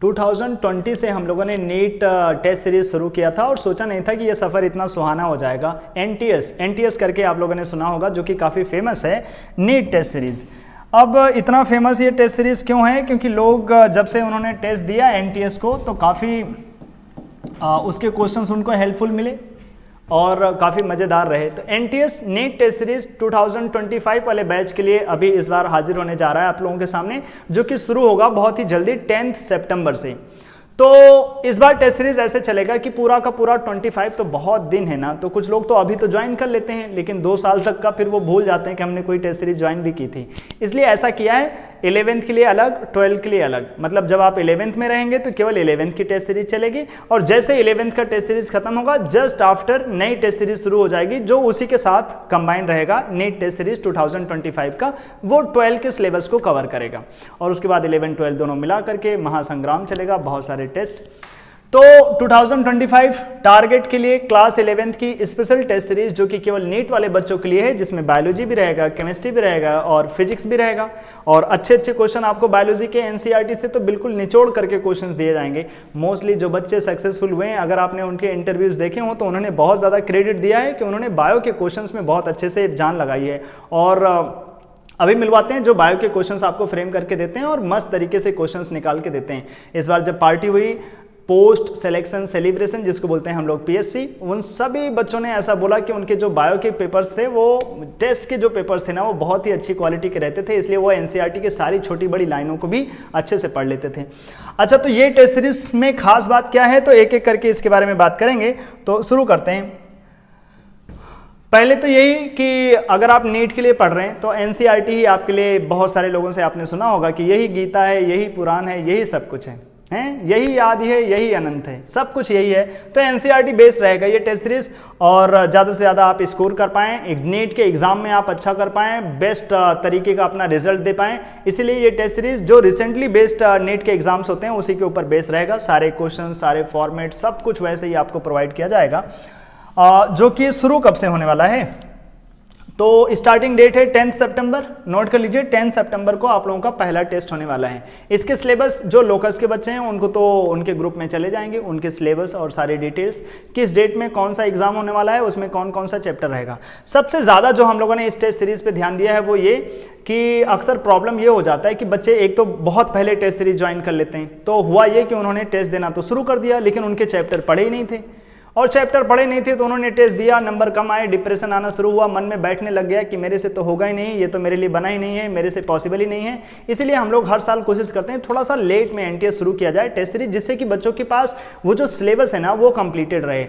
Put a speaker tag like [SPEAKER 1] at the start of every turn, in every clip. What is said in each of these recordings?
[SPEAKER 1] 2020 से हम लोगों ने नीट टेस्ट सीरीज शुरू किया था और सोचा नहीं था कि ये सफ़र इतना सुहाना हो जाएगा। एनटीएस करके आप लोगों ने सुना होगा, जो कि काफ़ी फेमस है नीट टेस्ट सीरीज़। अब इतना फेमस ये टेस्ट सीरीज़ क्यों है? क्योंकि लोग जब से उन्होंने टेस्ट दिया एनटीएस को तो काफ़ी उसके क्वेश्चंस उनको हेल्पफुल मिले और काफ़ी मज़ेदार रहे। तो एनटीएस नीट टेस्ट सीरीज 2025 वाले बैच के लिए अभी इस बार हाजिर होने जा रहा है आप लोगों के सामने, जो कि शुरू होगा बहुत ही जल्दी 10 सितंबर से। तो इस बार टेस्ट सीरीज ऐसे चलेगा कि पूरा का पूरा 25 तो बहुत दिन है ना, तो कुछ लोग तो अभी तो ज्वाइन कर लेते हैं लेकिन 2 साल तक का फिर वो भूल जाते हैं कि हमने कोई टेस्ट सीरीज ज्वाइन भी की थी। इसलिए ऐसा किया है 11th के लिए अलग, 12th के लिए अलग। मतलब जब आप 11th में रहेंगे तो केवल 11th की टेस्ट सीरीज चलेगी और जैसे 11th का टेस्ट सीरीज खत्म होगा जस्ट आफ्टर नई टेस्ट सीरीज शुरू हो जाएगी, जो उसी के साथ कंबाइन रहेगा नीट टेस्ट सीरीज 2025 का। वो 12 के सिलेबस को कवर करेगा और उसके बाद 11, 12 दोनों मिला करके महासंग्राम चलेगा, बहुत सारे टेस्ट। तो 2025 टारगेट के लिए क्लास 11th की स्पेशल टेस्ट सीरीज, जो कि केवल नीट वाले बच्चों के लिए है, जिसमें बायोलॉजी भी रहेगा, केमिस्ट्री भी रहेगा और फिजिक्स भी रहेगा। और अच्छे क्वेश्चन आपको बायोलॉजी के एनसीईआरटी से तो बिल्कुल निचोड़ करके क्वेश्चंस दिए जाएंगे। मोस्टली जो बच्चे सक्सेसफुल हुए हैं, अगर आपने उनके इंटरव्यूज देखे हो तो उन्होंने बहुत ज़्यादा क्रेडिट दिया है कि उन्होंने बायो के क्वेश्चंस में बहुत अच्छे से जान लगाई है। और अभी मिलवाते हैं जो बायो के क्वेश्चंस आपको फ्रेम करके देते हैं और मस्त तरीके से क्वेश्चंस निकाल के देते हैं। इस बार जब पार्टी हुई पोस्ट सिलेक्शन सेलिब्रेशन, जिसको बोलते हैं हम लोग पीएससी, उन सभी बच्चों ने ऐसा बोला कि उनके जो बायो के पेपर्स थे, वो टेस्ट के जो पेपर्स थे ना, वो बहुत ही अच्छी क्वालिटी के रहते थे, इसलिए वो एनसीईआरटी की सारी छोटी बड़ी लाइनों को भी अच्छे से पढ़ लेते थे। अच्छा, तो ये टेस्ट सीरीज में खास बात क्या है, तो एक एक करके इसके बारे में बात करेंगे। तो शुरू करते हैं। पहले तो यही कि अगर आप नीट के लिए पढ़ रहे हैं तो एनसीईआरटी ही आपके लिए, बहुत सारे लोगों से आपने सुना होगा कि यही गीता है, यही पुराण है, यही सब कुछ है, यही आदि है, यही अनंत है, सब कुछ यही है। तो एनसीईआरटी बेस्ड रहेगा ये टेस्ट सीरीज और ज़्यादा से ज़्यादा आप स्कोर कर पाएँ, नीट के एग्जाम में आप अच्छा कर पाएँ, बेस्ट तरीके का अपना रिजल्ट दे पाएँ। इसीलिए ये टेस्ट सीरीज जो रिसेंटली बेस्ड नीट के एग्जाम्स होते हैं उसी के ऊपर बेस्ड रहेगा। सारे क्वेश्चन, सारे फॉर्मेट, सब कुछ वैसे ही आपको प्रोवाइड किया जाएगा। जो कि शुरू कब से होने वाला है, तो स्टार्टिंग डेट है 10 सितंबर। नोट कर लीजिए, 10 सितंबर को आप लोगों का पहला टेस्ट होने वाला है। इसके सिलेबस जो लोकस के बच्चे हैं उनको तो उनके ग्रुप में चले जाएंगे, उनके सिलेबस और सारी डिटेल्स, किस डेट में कौन सा एग्जाम होने वाला है, उसमें कौन कौन सा चैप्टर रहेगा। सबसे ज़्यादा जो हम लोगों ने इस टेस्ट सीरीज पे ध्यान दिया है वो ये कि अक्सर प्रॉब्लम ये हो जाता है कि बच्चे एक तो बहुत पहले टेस्ट सीरीज ज्वाइन कर लेते हैं, तो हुआ ये कि उन्होंने टेस्ट देना तो शुरू कर दिया लेकिन उनके चैप्टर पढ़े ही नहीं थे, और चैप्टर पढ़े नहीं थे तो उन्होंने टेस्ट दिया, नंबर कम आए, डिप्रेशन आना शुरू हुआ, मन में बैठने लग गया कि मेरे से तो होगा ही नहीं, ये तो मेरे लिए बना ही नहीं है, मेरे से पॉसिबल ही नहीं है। इसलिए हम लोग हर साल कोशिश करते हैं थोड़ा सा लेट में एनटीएस शुरू किया जाए टेस्ट सीरीज, जिससे कि बच्चों के पास वो जो सिलेबस है ना वो कंप्लीटेड रहे,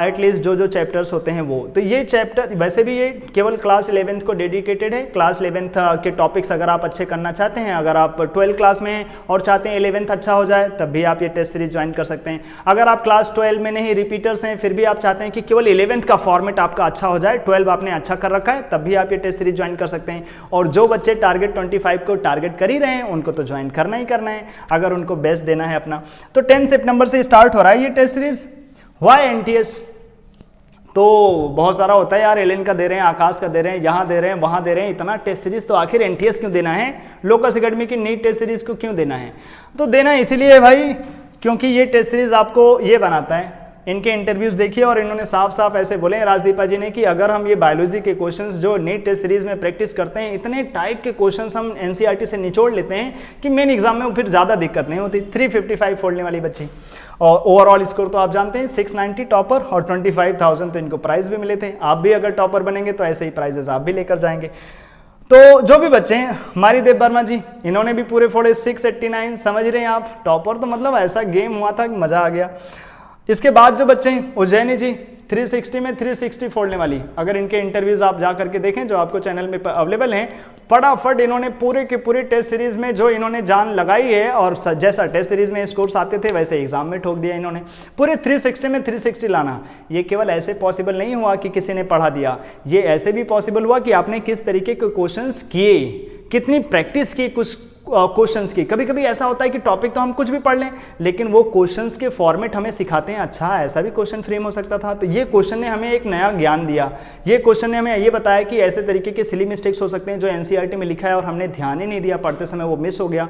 [SPEAKER 1] एटलीस्ट जो चैप्टर्स होते हैं वो। तो ये चैप्टर वैसे भी ये केवल क्लास 11th को डेडिकेटेड है। क्लास 11th के टॉपिक्स अगर आप अच्छे करना चाहते हैं, अगर आप 12 क्लास में हैं और चाहते हैं 11th अच्छा हो जाए, तब भी आप ये टेस्ट सीरीज ज्वाइन कर सकते हैं। अगर आप क्लास 12 में नहीं, रिपीटर्स हैं, फिर भी आप चाहते हैं कि केवल 11th का फॉर्मेट आपका अच्छा हो जाए, 12 आपने अच्छा कर रखा है, तब भी आप ये टेस्ट सीरीज ज्वाइन कर सकते हैं। और जो बच्चे टारगेट 25 को टारगेट कर ही रहे हैं उनको तो ज्वाइन करना ही करना है, अगर उनको बेस्ट देना है अपना। तो 10 सितंबर से स्टार्ट हो रहा है ये टेस्ट सीरीज। Why NTS? तो बहुत सारा होता है यार, एलेन का दे रहे हैं, आकाश का दे रहे हैं, यहाँ दे रहे हैं, वहाँ दे रहे हैं, इतना टेस्ट सीरीज, तो आखिर एनटीएस क्यों देना है, लोकस एकेडमी की नीट टेस्ट सीरीज को क्यों देना है? तो देना इसीलिए है भाई क्योंकि ये टेस्ट सीरीज आपको ये बनाता है। इनके इंटरव्यूज देखिए और इन्होंने साफ साफ ऐसे बोले राजदीपा जी ने कि अगर हम ये बायोलॉजी के क्वेश्चंस जो नीट टेस्ट सीरीज में प्रैक्टिस करते हैं, इतने टाइप के क्वेश्चंस हम एनसीईआरटी से निचोड़ लेते हैं कि मेन एग्जाम में फिर ज़्यादा दिक्कत नहीं होती। 355 फोड़ने वाली बच्ची और ओवरऑल स्कोर तो आप जानते हैं 690 टॉपर और 25,000 तो इनको प्राइज भी मिले थे। आप भी अगर टॉपर बनेंगे तो ऐसे ही प्राइजेस आप भी लेकर जाएंगे। तो जो भी बच्चे हैं, हमारी देव वर्मा जी, इन्होंने भी पूरे फोड़े 689, समझ रहे हैं आप, टॉपर। तो मतलब ऐसा गेम हुआ था कि मज़ा आ गया। इसके बाद जो बच्चे हैं, उज्जैनी जी 360 में 360 फोड़ने वाली, अगर इनके इंटरव्यूज आप जा करके देखें जो आपको चैनल में अवेलेबल हैं, फटाफट इन्होंने पूरे के पूरे टेस्ट सीरीज में जो इन्होंने जान लगाई है और जैसा टेस्ट सीरीज में स्कोर्स आते थे वैसे एग्जाम में ठोक दिया इन्होंने। पूरे 360 में 360 लाना, ये केवल ऐसे पॉसिबल नहीं हुआ कि किसी ने पढ़ा दिया, ये ऐसे भी पॉसिबल हुआ कि आपने किस तरीके के क्वेश्चंस किए, कितनी प्रैक्टिस की कुछ क्वेश्चंस की। कभी कभी ऐसा होता है कि टॉपिक तो हम कुछ भी पढ़ लें, लेकिन वो क्वेश्चंस के फॉर्मेट हमें सिखाते हैं, अच्छा ऐसा भी क्वेश्चन फ्रेम हो सकता था। तो ये क्वेश्चन ने हमें एक नया ज्ञान दिया, ये क्वेश्चन ने हमें ये बताया कि ऐसे तरीके के सिली मिस्टेक्स हो सकते हैं जो एनसीईआरटी में लिखा है और हमने ध्यान ही नहीं दिया पढ़ते समय, वो मिस हो गया।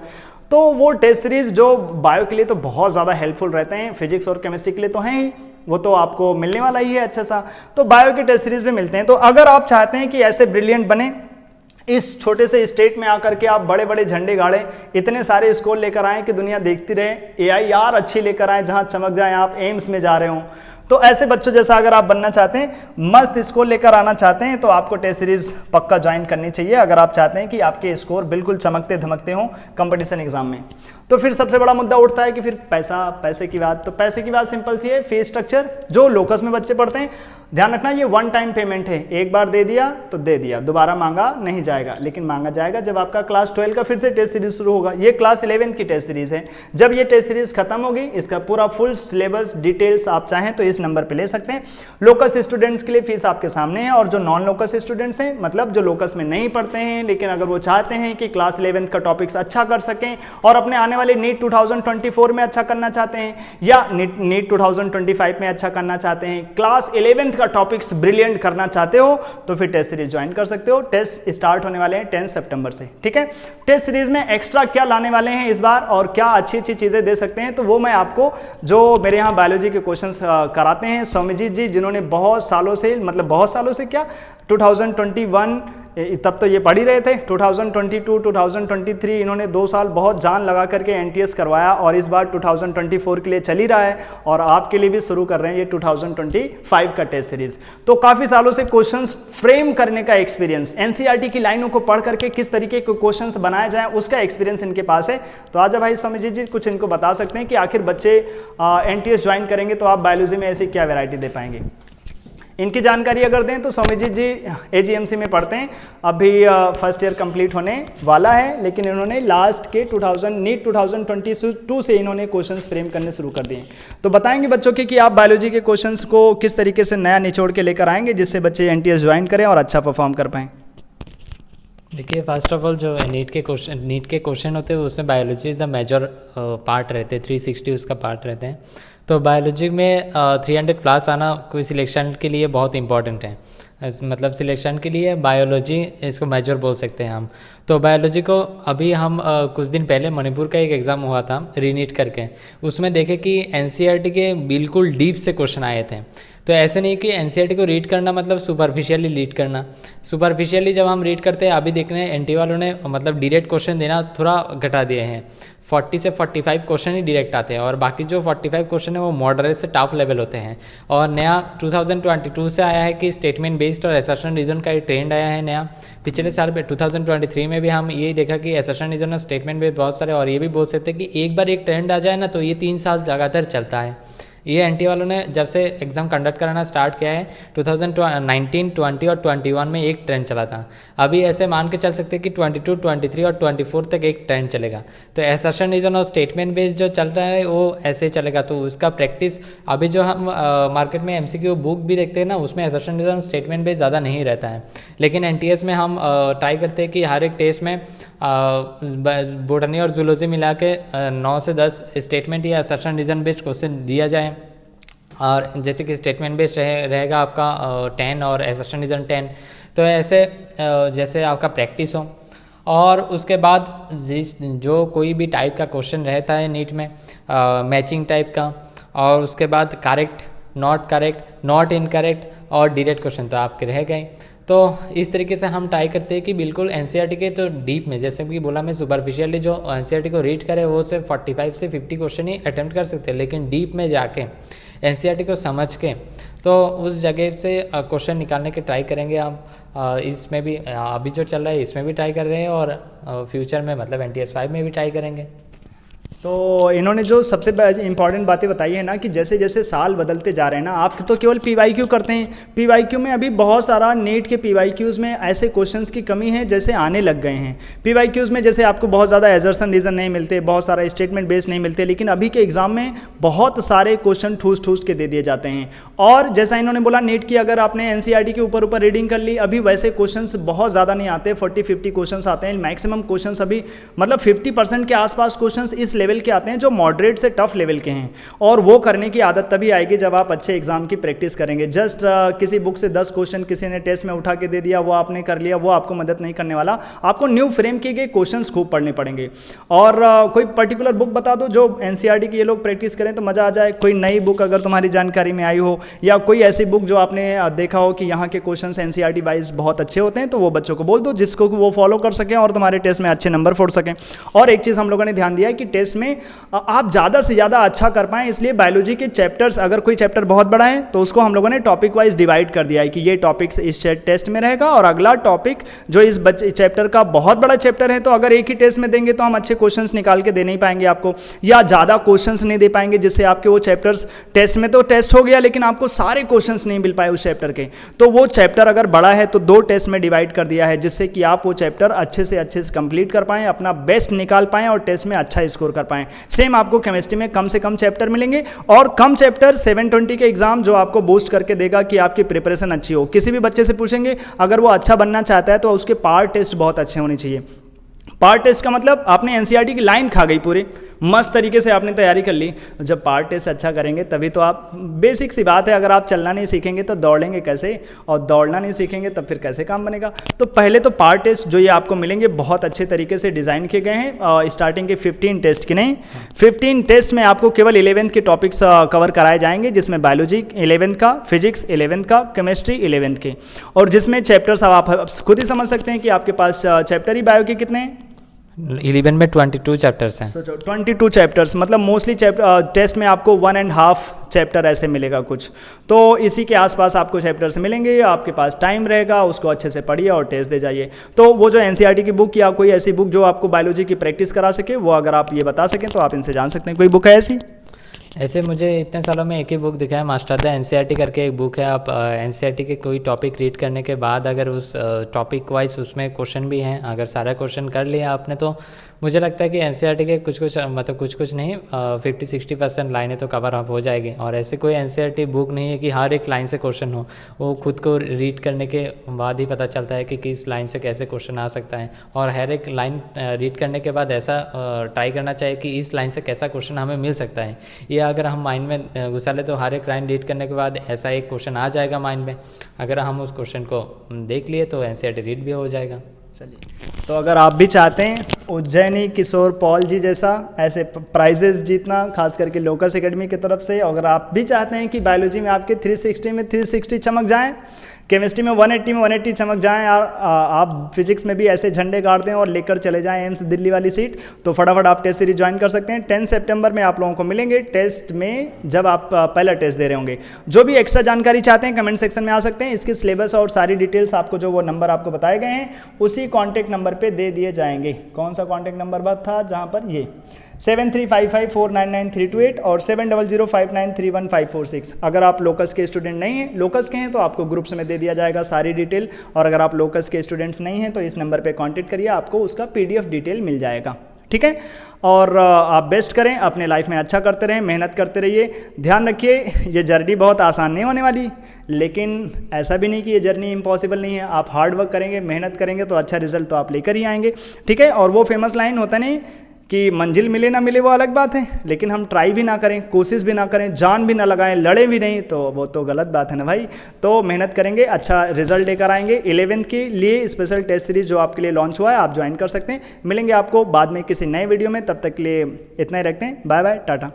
[SPEAKER 1] तो वो टेस्ट सीरीज जो बायो के लिए तो बहुत ज़्यादा हेल्पफुल रहते हैं, फिजिक्स और केमिस्ट्री के लिए तो हैं ही, वो तो आपको मिलने वाला ही है अच्छा सा। तो बायो के टेस्ट सीरीज में मिलते हैं। तो अगर आप चाहते हैं कि ऐसे ब्रिलियंट बने, इस छोटे से स्टेट में आकर के आप बड़े बड़े झंडे गाड़े, इतने सारे स्कोर लेकर आए कि दुनिया देखती रहे, AIR अच्छी लेकर आए जहां चमक जाए, आप एम्स में जा रहे हो, तो ऐसे बच्चों जैसा अगर आप बनना चाहते हैं, मस्त स्कोर लेकर आना चाहते हैं, तो आपको टेस्ट सीरीज पक्का ज्वाइन करनी चाहिए अगर आप चाहते हैं कि आपके स्कोर बिल्कुल चमकते धमकते हों कंपटीशन एग्जाम में। तो फिर सबसे बड़ा मुद्दा उठता है कि फिर पैसे की बात। तो पैसे की बात सिंपल सी है, फीस स्ट्रक्चर जो लोकस में बच्चे पढ़ते हैं, ध्यान रखना ये वन टाइम पेमेंट है, एक बार दे दिया तो दे दिया, दोबारा मांगा नहीं जाएगा, लेकिन मांगा जाएगा जब आपका क्लास 12 का फिर से टेस्ट सीरीज शुरू होगा। ये क्लास 11 की टेस्ट सीरीज है। जब ये टेस्ट सीरीज खत्म होगी, इसका पूरा फुल सिलेबस डिटेल्स आप चाहें तो इस नंबर पे ले सकते हैं। लोकस स्टूडेंट्स के लिए फीस आपके सामने है, और जो नॉन लोकस स्टूडेंट्स हैं, मतलब जो लोकस में नहीं पढ़ते हैं लेकिन अगर वो चाहते हैं कि क्लास 11 का टॉपिक्स अच्छा कर सकें और अपने आने वाले नीट 2024 में अच्छा करना चाहते हैं या नीट 2025 में अच्छा करना चाहते हैं, क्लास 11 का टॉपिक्स ब्रिलियंट करना चाहते हो, तो फिर टेस्ट सीरीज ज्वाइन कर सकते हो। टेस्ट स्टार्ट होने वाले हैं 10 सितंबर से, ठीक है। टेस्ट सीरीज में एक्स्ट्रा क्या लाने वाले हैं इस बार और क्या अच्छी अच्छी चीजें दे सकते हैं, तो वो मैं आपको, जो मेरे यहाँ बायोलॉजी के क्वेश्चंस कराते हैं सौम्यजीत जी, जिन्होंने बहुत सालों से, मतलब बहुत सालों से क्या, 2021 तब तो ये पढ़ ही रहे थे, 2022 2023 इन्होंने 2 साल बहुत जान लगा करके एनटीएस करवाया, और इस बार 2024 के लिए चल ही रहा है, और आपके लिए भी शुरू कर रहे हैं ये 2025 का टेस्ट सीरीज। तो काफी सालों से क्वेश्चंस फ्रेम करने का एक्सपीरियंस, एनसीईआरटी की लाइनों को पढ़ करके किस तरीके के क्वेश्चंस बनाए जाएं, उसका एक्सपीरियंस इनके पास है। तो आज भाई सौम्यजीत जी कुछ इनको बता सकते हैं कि आखिर बच्चे एनटीएस ज्वाइन करेंगे तो आप बायोलॉजी में ऐसी क्या वैरायटी दे पाएंगे। इनकी जानकारी अगर दें तो सौम्यजीत जी AGMC में पढ़ते हैं, अभी फर्स्ट ईयर कंप्लीट होने वाला है, लेकिन इन्होंने लास्ट के नीट 2022 से इन्होंने क्वेश्चंस फ्रेम करने शुरू कर दिए। तो बताएंगे बच्चों के कि आप बायोलॉजी के क्वेश्चंस को किस तरीके से नया निचोड़ के लेकर आएंगे जिससे बच्चे एनटीएस ज्वाइन करें और अच्छा परफॉर्म कर पाएँ।
[SPEAKER 2] देखिए, फर्स्ट ऑफ ऑल जो नीट के क्वेश्चन होते हैं उसमें biology is the major part रहते हैं, 360 उसका पार्ट रहते हैं। तो बायोलॉजी में 300 प्लस आना कोई सिलेक्शन के लिए बहुत इंपॉर्टेंट है, मतलब सिलेक्शन के लिए बायोलॉजी इसको मेजर बोल सकते हैं हम। तो बायोलॉजी को अभी हम कुछ दिन पहले मणिपुर का एक एग्ज़ाम हुआ था रीनीट करके, उसमें देखे कि एनसीईआरटी के बिल्कुल डीप से क्वेश्चन आए थे। तो ऐसे नहीं कि एनसीईआरटी को रीड करना मतलब सुपरफिशियली रीड करना, सुपरफिशियली जब हम रीड करते हैं, अभी देख रहे हैं एनटी वालों ने मतलब डायरेक्ट क्वेश्चन देना थोड़ा घटा दिए हैं, 40 से 45 क्वेश्चन ही डायरेक्ट आते हैं, और बाकी जो 45 क्वेश्चन है वो मॉडरेट से टफ लेवल होते हैं। और नया 2022 से आया है कि स्टेटमेंट बेस्ड और असर्शन रीजन का ट्रेंड आया है नया। पिछले साल 2023 में भी हम यही देखा कि असर्शन रीजन और स्टेटमेंट बेस्ड बहुत सारे, और ये भी बोल सकते हैं कि एक बार एक ट्रेंड आ जाए ना तो ये 3 साल लगातार चलता है। ये एनटी वालों ने जब से एग्ज़ाम कंडक्ट कराना स्टार्ट किया है 2019, 20 और 21 में एक ट्रेंड चला था। अभी ऐसे मान के चल सकते हैं कि 22, 23 और 24 तक एक ट्रेंड चलेगा। तो असर्शन रीजन और स्टेटमेंट बेस्ड जो चल रहा है वो ऐसे चलेगा। तो उसका प्रैक्टिस अभी जो हम मार्केट में एमसीक्यू बुक भी देखते हैं ना, उसमें असर्शन रीजन स्टेटमेंट बेस्ड ज़्यादा नहीं रहता है, लेकिन एनटीएस में हम ट्राई करते हैं कि हर एक टेस्ट में बोटनी और जूलॉजी मिला के 9 से 10 स्टेटमेंट या असर्शन रीजन बेस्ड क्वेश्चन दिया जाए। और जैसे कि स्टेटमेंट बेस्ड रहेगा आपका 10 और असर्शन रीजन 10, तो ऐसे जैसे आपका प्रैक्टिस हो। और उसके बाद जो कोई भी टाइप का क्वेश्चन रहता है नीट में मैचिंग टाइप का, और उसके बाद करेक्ट, नॉट इनकरेक्ट और डायरेक्ट क्वेश्चन तो आपके रह गए। तो इस तरीके से हम ट्राई करते हैं कि बिल्कुल एनसीईआरटी के तो डीप में, जैसे कि बोला मैं सुपरफिशियली जो एनसीईआरटी को रीड करे वो सिर्फ 45 से 50 क्वेश्चन ही अटेम्प्ट कर सकते हैं, लेकिन डीप में जाके एनसीईआरटी को समझ के तो उस जगह से क्वेश्चन निकालने के ट्राई करेंगे हम। इसमें भी अभी जो चल रहा है इसमें भी ट्राई कर रहे हैं, और फ्यूचर में मतलब एनटीएस 5 में भी ट्राई करेंगे।
[SPEAKER 1] तो इन्होंने जो सबसे इंपॉर्टेंट बातें बताई है ना कि जैसे जैसे साल बदलते जा रहे हैं ना, आप तो केवल पीवाईक्यू करते हैं, पीवाईक्यू में अभी बहुत सारा नीट के पीवाईक्यूज़ में ऐसे क्वेश्चंस की कमी है जैसे आने लग गए हैं। पीवाईक्यूज़ में जैसे आपको बहुत ज़्यादा एजर्सन रीज़न नहीं मिलते, बहुत सारा स्टेटमेंट बेस्ड नहीं मिलते, लेकिन अभी के एग्जाम में बहुत सारे क्वेश्चन ठूस ठूस के दे दिए जाते हैं। और जैसा इन्होंने बोला नीट की अगर आपने एनसीईआरटी के ऊपर ऊपर रीडिंग कर ली, अभी वैसे क्वेश्चंस बहुत ज़्यादा नहीं आते, 40-50 क्वेश्चंस आते हैं। मैक्सिमम क्वेश्चंस अभी मतलब 50% के आसपास क्वेश्चंस इस लेवल के आते हैं जो मॉडरेट से टफ लेवल के हैं। और वो करने की आदत तभी आएगी जब आप अच्छे एग्जाम की प्रैक्टिस करेंगे। जस्ट किसी बुक से 10 क्वेश्चन किसी ने टेस्ट में उठा के दे दिया, वो आपने कर लिया, वो आपको मदद नहीं करने वाला। आपको न्यू फ्रेम किए गए क्वेश्चंस खूब पढ़ने पड़ेंगे। और कोई पर्टिकुलर बुक बता दो जो एनसीईआरटी की ये लोग प्रैक्टिस करें तो मज़ा आ जाए। कोई नई बुक अगर तुम्हारी जानकारी में आई हो, या कोई ऐसी बुक जो आपने देखा हो कि यहाँ के क्वेश्चंस एनसीईआरटी वाइज बहुत अच्छे होते हैं, तो वो बच्चों को बोल दो जिसको वो फॉलो कर सकें और तुम्हारे टेस्ट में अच्छे नंबर फोड़ सकें। और एक चीज़ हम लोगों ने ध्यान दिया है कि टेस्ट में आप ज़्यादा से ज़्यादा अच्छा कर पाएँ, इसलिए बायोलॉजी के चैप्टर्स, अगर कोई चैप्टर बहुत बड़ा है तो उसको हम लोगों ने टॉपिक वाइज डिवाइड कर दिया है कि ये टॉपिक्स इस टेस्ट में रहेगा, और अगला टॉपिक जो इस चैप्टर का बहुत बड़ा चैप्टर है तो अगर एक ही टेस्ट में देंगे तो हम अच्छे क्वेश्चंस निकाल के दे नहीं पाएंगे आपको, या ज़्यादा क्वेश्चंस नहीं दे पाएंगे जिससे आपके वो चैप्टर्स टेस्ट में तो टेस्ट हो गया लेकिन आपको सारे क्वेश्चंस नहीं मिल पाए उस चैप्टर के। तो वो चैप्टर अगर बड़ा है तो 2 टेस्ट में डिवाइड कर दिया है जिससे कि आप वो चैप्टर अच्छे से कंप्लीट कर पाएँ, अपना बेस्ट निकाल पाएँ और टेस्ट में अच्छा स्कोर कर पाएँ। सेम आपको केमिस्ट्री में कम से कम चैप्टर मिलेंगे, और कम चैप्टर 720 के एग्जाम जो आपको बूस्ट करके देगा कि आपकी प्रिपरेशन अच्छी हो। किसी भी बच्चे से पूछेंगे अगर वो अच्छा बनना चाहता है तो उसके पार्ट टेस्ट बहुत अच्छे होने चाहिए। पार्ट टेस्ट का मतलब आपने एनसीईआरटी की लाइन खा गई पूरी, मस्त तरीके से आपने तैयारी कर ली। जब पार्ट टेस्ट अच्छा करेंगे तभी तो आप, बेसिक सी बात है, अगर आप चलना नहीं सीखेंगे तो दौड़ेंगे कैसे, और दौड़ना नहीं सीखेंगे तब फिर कैसे काम बनेगा। तो पहले तो पार्ट टेस्ट जो ये आपको मिलेंगे बहुत अच्छे तरीके से डिज़ाइन किए गए हैं। स्टार्टिंग के 15 टेस्ट की नहीं, 15 टेस्ट में आपको केवल 11th के टॉपिक्स कवर कराए जाएंगे, जिसमें बायोलॉजी 11th का, फिजिक्स 11th का, केमिस्ट्री 11th के, और जिसमें चैप्टर्स आप खुद ही समझ सकते हैं कि आपके पास चैप्टर ही बायो के कितने हैं,
[SPEAKER 2] 11 में 22 चैप्टर्स हैं।
[SPEAKER 1] 22 चैप्टर्स, मतलब मोस्टली टेस्ट में आपको 1.5 चैप्टर ऐसे मिलेगा कुछ, तो इसी के आसपास आपको चैप्टर्स मिलेंगे। आपके पास टाइम रहेगा, उसको अच्छे से पढ़िए और टेस्ट दे जाइए। तो वो जो एनसीईआरटी की बुक या कोई ऐसी बुक जो आपको बायोलॉजी की प्रैक्टिस करा सके, वो अगर आप ये बता सकें तो आप इनसे जान सकते हैं। कोई बुक है ऐसी?
[SPEAKER 2] ऐसे मुझे इतने सालों में एक ही बुक दिखा है, मास्टर द एनसीईआरटी करके एक बुक है। आप एनसीईआरटी के कोई टॉपिक रीड करने के बाद अगर उस टॉपिक वाइज उसमें क्वेश्चन भी हैं, अगर सारा क्वेश्चन कर लिया आपने तो मुझे लगता है कि एनसीईआरटी के कुछ मतलब कुछ नहीं 50-60% लाइनें तो कवर अप हो जाएगी। और ऐसे कोई एनसीईआरटी बुक नहीं है कि हर एक लाइन से क्वेश्चन हो, वो खुद को रीड करने के बाद ही पता चलता है कि किस लाइन से कैसे क्वेश्चन आ सकता है। और हर एक लाइन रीड करने के बाद ऐसा ट्राई करना चाहिए कि इस लाइन से कैसा क्वेश्चन हमें मिल सकता है। ये अगर हम माइंड में घुसा ले तो हर एक लाइन रीड करने के बाद ऐसा एक क्वेश्चन आ जाएगा माइंड में। अगर हम उस क्वेश्चन को देख लिए तो एनसीईआरटी रीड भी हो जाएगा।
[SPEAKER 1] चलिए, तो अगर आप भी चाहते हैं उज्जैनी किशोर पॉल जी जैसा ऐसे प्राइजेस जीतना, खास करके लोकस एकेडमी की तरफ से, अगर आप भी चाहते हैं कि बायोलॉजी में आपके 360 में 360 चमक जाएं, केमिस्ट्री में 180 में 180 चमक जाएं, और आप फिजिक्स में भी ऐसे झंडे गाड़ दें और लेकर चले जाएं एम्स दिल्ली वाली सीट, तो फटाफट आप टेस्ट सीरीज ज्वाइन कर सकते हैं। 10 सितंबर में आप लोगों को मिलेंगे टेस्ट में, जब आप पहला टेस्ट दे रहे होंगे। जो भी एक्स्ट्रा जानकारी चाहते हैं कमेंट सेक्शन में आ सकते हैं। इसके सिलेबस और सारी डिटेल्स आपको जो वो नंबर आपको बताए गए हैं उसी कॉन्टैक्ट नंबर पर दे दिए जाएंगे। कौन सा कॉन्टैक्ट नंबर बात था जहाँ पर, ये 7355499328 और 7005931546। अगर आप लोकस के स्टूडेंट नहीं हैं, लोकस के हैं तो आपको ग्रुप्स में दे दिया जाएगा सारी डिटेल, और अगर आप लोकस के स्टूडेंट्स नहीं हैं तो इस नंबर पे कांटेक्ट करिए, आपको उसका PDF डिटेल मिल जाएगा। ठीक है, और आप बेस्ट करें, अपने लाइफ में अच्छा करते रहें, मेहनत करते रहिए। ध्यान रखिए ये जर्नी बहुत आसान नहीं होने वाली, लेकिन ऐसा भी नहीं कि ये जर्नी इम्पॉसिबल नहीं है। आप हार्ड वर्क करेंगे, मेहनत करेंगे तो अच्छा रिजल्ट तो आप लेकर ही आएंगे। ठीक है, और वो फेमस लाइन होता नहीं कि मंजिल मिले ना मिले वो अलग बात है, लेकिन हम ट्राई भी ना करें, कोशिश भी ना करें, जान भी ना लगाएं, लड़े भी नहीं, तो वो तो गलत बात है ना भाई। तो मेहनत करेंगे, अच्छा रिजल्ट लेकर आएंगे। 11th के लिए स्पेशल टेस्ट सीरीज जो आपके लिए लॉन्च हुआ है, आप ज्वाइन कर सकते हैं। मिलेंगे आपको बाद में किसी नए वीडियो में, तब तक के लिए इतना ही रखते हैं। Bye bye, Tata.